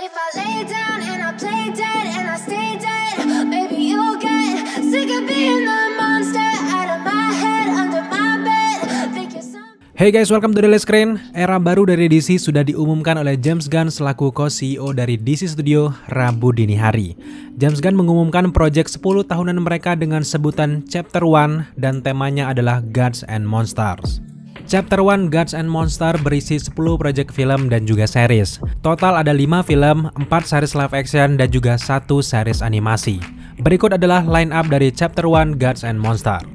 if I lay down and I play dead and I stay dead, maybe you'll get sick of being the monster out of my head, under my bed. Think you're some... Hey guys, welcome to Daily Screen. Era baru dari DC sudah diumumkan oleh James Gunn selaku co-CEO dari DC Studio Rabu dini hari. James Gunn mengumumkan proyek 10 tahunan mereka dengan sebutan Chapter 1 dan temanya adalah Gods and Monsters. Chapter 1 Gods and Monsters berisi 10 proyek film dan juga series. Total ada 5 film, 4 series live action dan juga 1 series animasi. Berikut adalah line up dari Chapter 1 Gods and Monsters.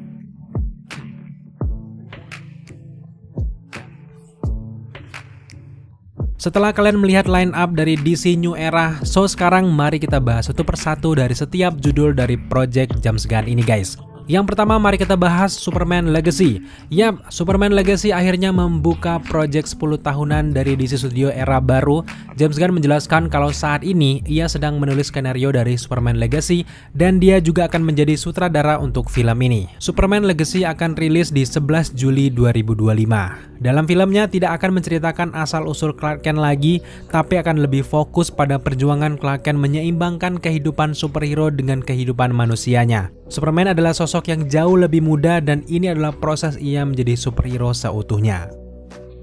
Setelah kalian melihat line up dari DC New Era, so sekarang mari kita bahas satu persatu dari setiap judul dari project James Gunn ini guys. Yang pertama mari kita bahas Superman Legacy. Yap, Superman Legacy akhirnya membuka project 10 tahunan dari DC Studio era baru. James Gunn menjelaskan kalau saat ini ia sedang menulis skenario dari Superman Legacy dan dia juga akan menjadi sutradara untuk film ini. Superman Legacy akan rilis di 11 Juli 2025. Dalam filmnya tidak akan menceritakan asal-usul Clark Kent lagi, tapi akan lebih fokus pada perjuangan Clark Kent menyeimbangkan kehidupan superhero dengan kehidupan manusianya. Superman adalah sosok yang jauh lebih muda dan ini adalah proses ia menjadi superhero seutuhnya.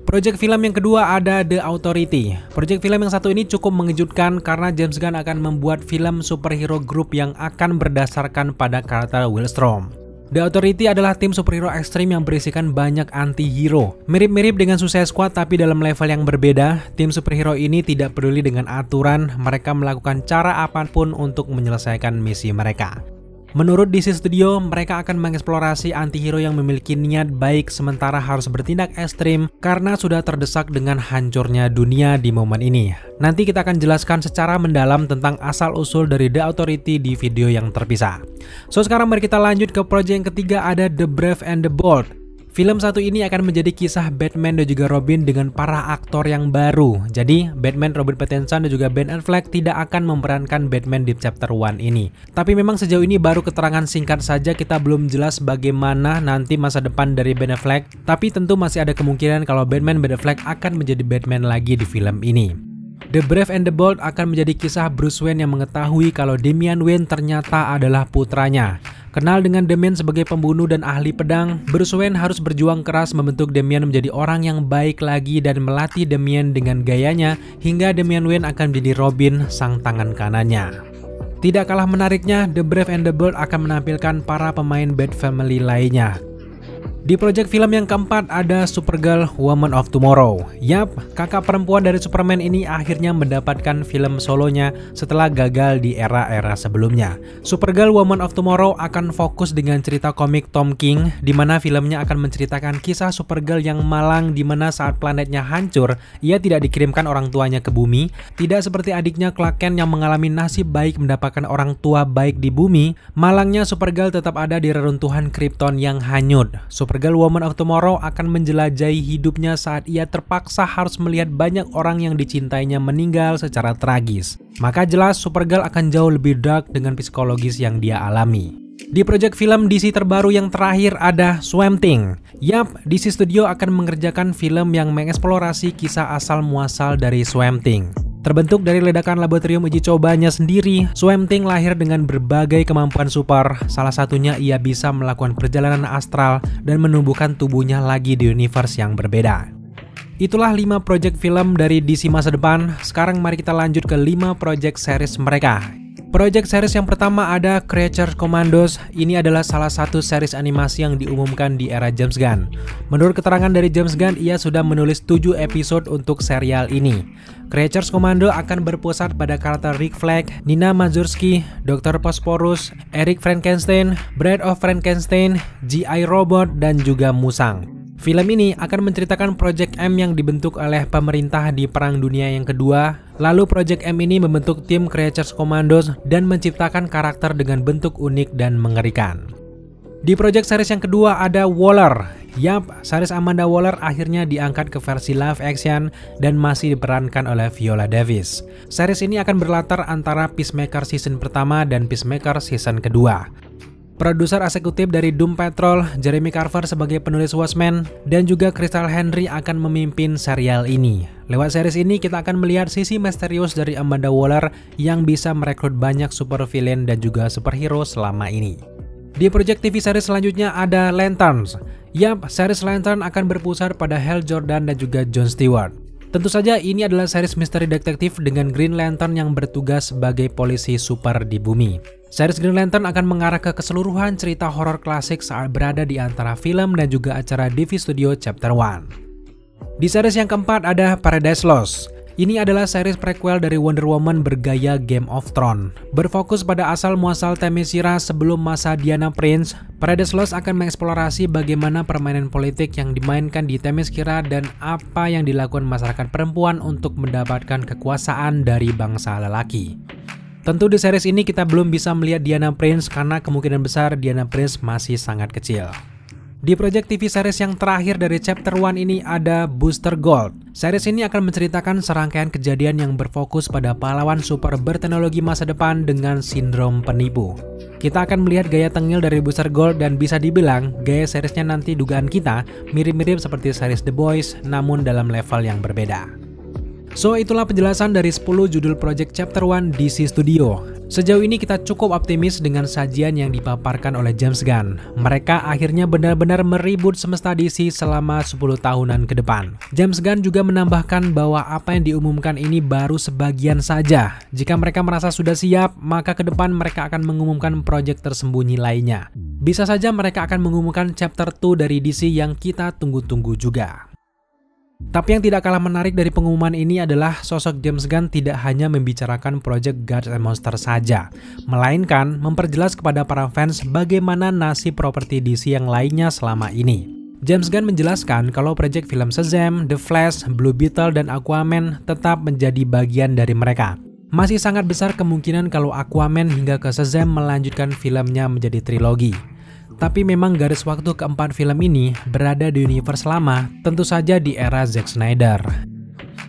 Project film yang kedua ada The Authority. Project film yang satu ini cukup mengejutkan karena James Gunn akan membuat film superhero group yang akan berdasarkan pada karakter Willstrom. The Authority adalah tim superhero ekstrim yang berisikan banyak anti-hero. Mirip-mirip dengan Suicide Squad tapi dalam level yang berbeda. Tim superhero ini tidak peduli dengan aturan, mereka melakukan cara apapun untuk menyelesaikan misi mereka. Menurut DC Studio, mereka akan mengeksplorasi anti-hero yang memiliki niat baik sementara harus bertindak ekstrim karena sudah terdesak dengan hancurnya dunia di momen ini. Nanti kita akan jelaskan secara mendalam tentang asal-usul dari The Authority di video yang terpisah. So sekarang mari kita lanjut ke proyek yang ketiga ada The Brave and the Bold. Film satu ini akan menjadi kisah Batman dan juga Robin dengan para aktor yang baru. Jadi Batman Robert Pattinson dan juga Ben Affleck tidak akan memerankan Batman di chapter 1 ini. Tapi memang sejauh ini baru keterangan singkat saja, kita belum jelas bagaimana nanti masa depan dari Ben Affleck. Tapi tentu masih ada kemungkinan kalau Ben Affleck akan menjadi Batman lagi di film ini. The Brave and the Bold akan menjadi kisah Bruce Wayne yang mengetahui kalau Damian Wayne ternyata adalah putranya. Kenal dengan Damian sebagai pembunuh dan ahli pedang, Bruce Wayne harus berjuang keras membentuk Damian menjadi orang yang baik lagi dan melatih Damian dengan gayanya hingga Damian Wayne akan menjadi Robin, sang tangan kanannya. Tidak kalah menariknya, The Brave and the Bold akan menampilkan para pemain Bat Family lainnya. Di proyek film yang keempat ada Supergirl Woman of Tomorrow. Yap, kakak perempuan dari Superman ini akhirnya mendapatkan film solonya setelah gagal di era-era sebelumnya. Supergirl Woman of Tomorrow akan fokus dengan cerita komik Tom King, di mana filmnya akan menceritakan kisah Supergirl yang malang di mana saat planetnya hancur, ia tidak dikirimkan orang tuanya ke bumi. Tidak seperti adiknya Clark Kent yang mengalami nasib baik mendapatkan orang tua baik di bumi, malangnya Supergirl tetap ada di reruntuhan Krypton yang hanyut. Supergirl Woman of Tomorrow akan menjelajahi hidupnya saat ia terpaksa harus melihat banyak orang yang dicintainya meninggal secara tragis. Maka jelas Supergirl akan jauh lebih dark dengan psikologis yang dia alami. Di proyek film DC terbaru yang terakhir ada Swamp Thing. Yap, DC Studio akan mengerjakan film yang mengeksplorasi kisah asal muasal dari Swamp Thing. Terbentuk dari ledakan laboratorium uji cobanya sendiri, Swamp Thing lahir dengan berbagai kemampuan super. Salah satunya ia bisa melakukan perjalanan astral dan menumbuhkan tubuhnya lagi di universe yang berbeda. Itulah 5 proyek film dari DC masa depan. Sekarang mari kita lanjut ke 5 proyek series mereka. Project series yang pertama ada Creature Commandos. Ini adalah salah satu series animasi yang diumumkan di era James Gunn. Menurut keterangan dari James Gunn, ia sudah menulis 7 episode untuk serial ini. Creature Commando akan berpusat pada karakter Rick Flag, Nina Mazursky, Dr. Phosphorus, Eric Frankenstein, Bride of Frankenstein, G.I. Robot, dan juga Musang. Film ini akan menceritakan Project M yang dibentuk oleh pemerintah di Perang Dunia yang kedua. Lalu Project M ini membentuk tim Creatures Commandos dan menciptakan karakter dengan bentuk unik dan mengerikan. Di project series yang kedua ada Waller. Yap, series Amanda Waller akhirnya diangkat ke versi live action dan masih diperankan oleh Viola Davis. Series ini akan berlatar antara Peacemaker season pertama dan Peacemaker season kedua. Produser eksekutif dari Doom Patrol, Jeremy Carver sebagai penulis Watchmen, dan juga Crystal Henry akan memimpin serial ini. Lewat series ini kita akan melihat sisi misterius dari Amanda Waller yang bisa merekrut banyak supervillain dan juga superhero selama ini. Di proyek TV series selanjutnya ada Lanterns. Yap, series Lantern akan berpusat pada Hal Jordan dan juga Jon Stewart. Tentu saja ini adalah series misteri detektif dengan Green Lantern yang bertugas sebagai polisi super di bumi. Series Green Lantern akan mengarah ke keseluruhan cerita horor klasik saat berada di antara film dan juga acara DV Studio Chapter 1. Di series yang keempat ada Paradise Lost. Ini adalah series prequel dari Wonder Woman bergaya Game of Thrones. Berfokus pada asal-muasal Themyscira sebelum masa Diana Prince, Paradise Lost akan mengeksplorasi bagaimana permainan politik yang dimainkan di Themyscira dan apa yang dilakukan masyarakat perempuan untuk mendapatkan kekuasaan dari bangsa lelaki. Tentu di series ini kita belum bisa melihat Diana Prince karena kemungkinan besar Diana Prince masih sangat kecil. Di proyek TV series yang terakhir dari Chapter 1 ini ada Booster Gold. Series ini akan menceritakan serangkaian kejadian yang berfokus pada pahlawan super berteknologi masa depan dengan sindrom penipu. Kita akan melihat gaya tengil dari Booster Gold dan bisa dibilang gaya seriesnya nanti dugaan kita mirip-mirip seperti series The Boys namun dalam level yang berbeda. So itulah penjelasan dari 10 judul project Chapter 1 DC Studio. Sejauh ini kita cukup optimis dengan sajian yang dipaparkan oleh James Gunn. Mereka akhirnya benar-benar meribut semesta DC selama 10 tahunan ke depan. James Gunn juga menambahkan bahwa apa yang diumumkan ini baru sebagian saja. Jika mereka merasa sudah siap, maka ke depan mereka akan mengumumkan proyek tersembunyi lainnya. Bisa saja mereka akan mengumumkan Chapter 2 dari DC yang kita tunggu-tunggu juga. Tapi yang tidak kalah menarik dari pengumuman ini adalah sosok James Gunn tidak hanya membicarakan proyek Gods and Monsters saja, melainkan memperjelas kepada para fans bagaimana nasib properti DC yang lainnya selama ini. James Gunn menjelaskan kalau proyek film Shazam, The Flash, Blue Beetle, dan Aquaman tetap menjadi bagian dari mereka. Masih sangat besar kemungkinan kalau Aquaman hingga ke Shazam melanjutkan filmnya menjadi trilogi. Tapi memang garis waktu keempat film ini berada di universe lama, tentu saja di era Zack Snyder.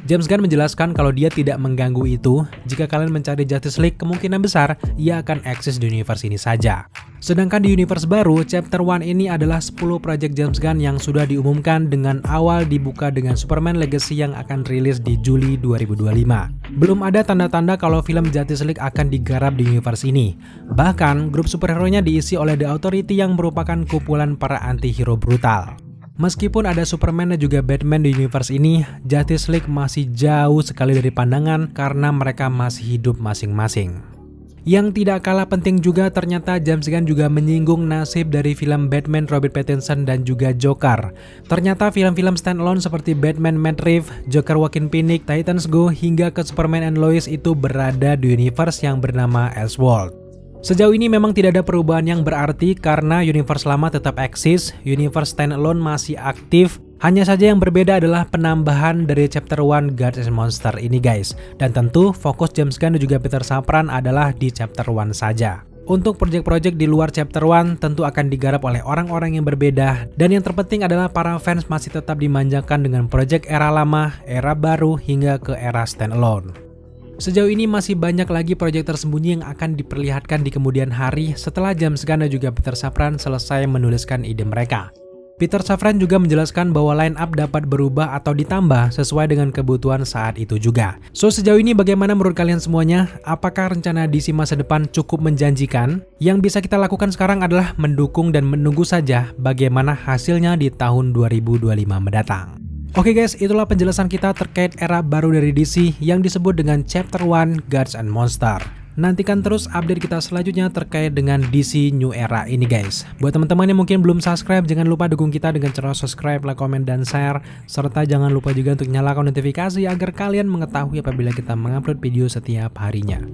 James Gunn menjelaskan kalau dia tidak mengganggu itu. Jika kalian mencari Justice League, kemungkinan besar ia akan eksis di universe ini saja. Sedangkan di universe baru, Chapter 1 ini adalah 10 project James Gunn yang sudah diumumkan dengan awal dibuka dengan Superman Legacy yang akan rilis di Juli 2025. Belum ada tanda-tanda kalau film Justice League akan digarap di universe ini. Bahkan, grup superhero-nya diisi oleh The Authority yang merupakan kumpulan para anti-hero brutal. Meskipun ada Superman dan juga Batman di universe ini, Justice League masih jauh sekali dari pandangan karena mereka masih hidup masing-masing. Yang tidak kalah penting juga ternyata James Gunn juga menyinggung nasib dari film Batman Robert Pattinson dan juga Joker. Ternyata film-film standalone seperti Batman Matt Reeves, Joker Joaquin Phoenix, Titans Go hingga ke Superman and Lois itu berada di universe yang bernama Elseworld. Sejauh ini memang tidak ada perubahan yang berarti karena universe lama tetap eksis, universe standalone masih aktif. Hanya saja yang berbeda adalah penambahan dari Chapter 1 Gods and Monsters ini guys. Dan tentu fokus James Gunn dan juga Peter Safran adalah di Chapter 1 saja. Untuk proyek-proyek di luar Chapter 1 tentu akan digarap oleh orang-orang yang berbeda. Dan yang terpenting adalah para fans masih tetap dimanjakan dengan proyek era lama, era baru, hingga ke era standalone. Sejauh ini masih banyak lagi proyek tersembunyi yang akan diperlihatkan di kemudian hari setelah James Gunn dan juga Peter Safran selesai menuliskan ide mereka. Peter Safran juga menjelaskan bahwa line up dapat berubah atau ditambah sesuai dengan kebutuhan saat itu juga. So sejauh ini bagaimana menurut kalian semuanya? Apakah rencana DC masa depan cukup menjanjikan? Yang bisa kita lakukan sekarang adalah mendukung dan menunggu saja bagaimana hasilnya di tahun 2025 mendatang. Oke guys, itulah penjelasan kita terkait era baru dari DC yang disebut dengan Chapter 1 Gods and Monsters. Nantikan terus update kita selanjutnya terkait dengan DC New Era ini guys. Buat teman-teman yang mungkin belum subscribe, jangan lupa dukung kita dengan cara subscribe, like, komen, dan share. Serta jangan lupa juga untuk nyalakan notifikasi agar kalian mengetahui apabila kita mengupload video setiap harinya.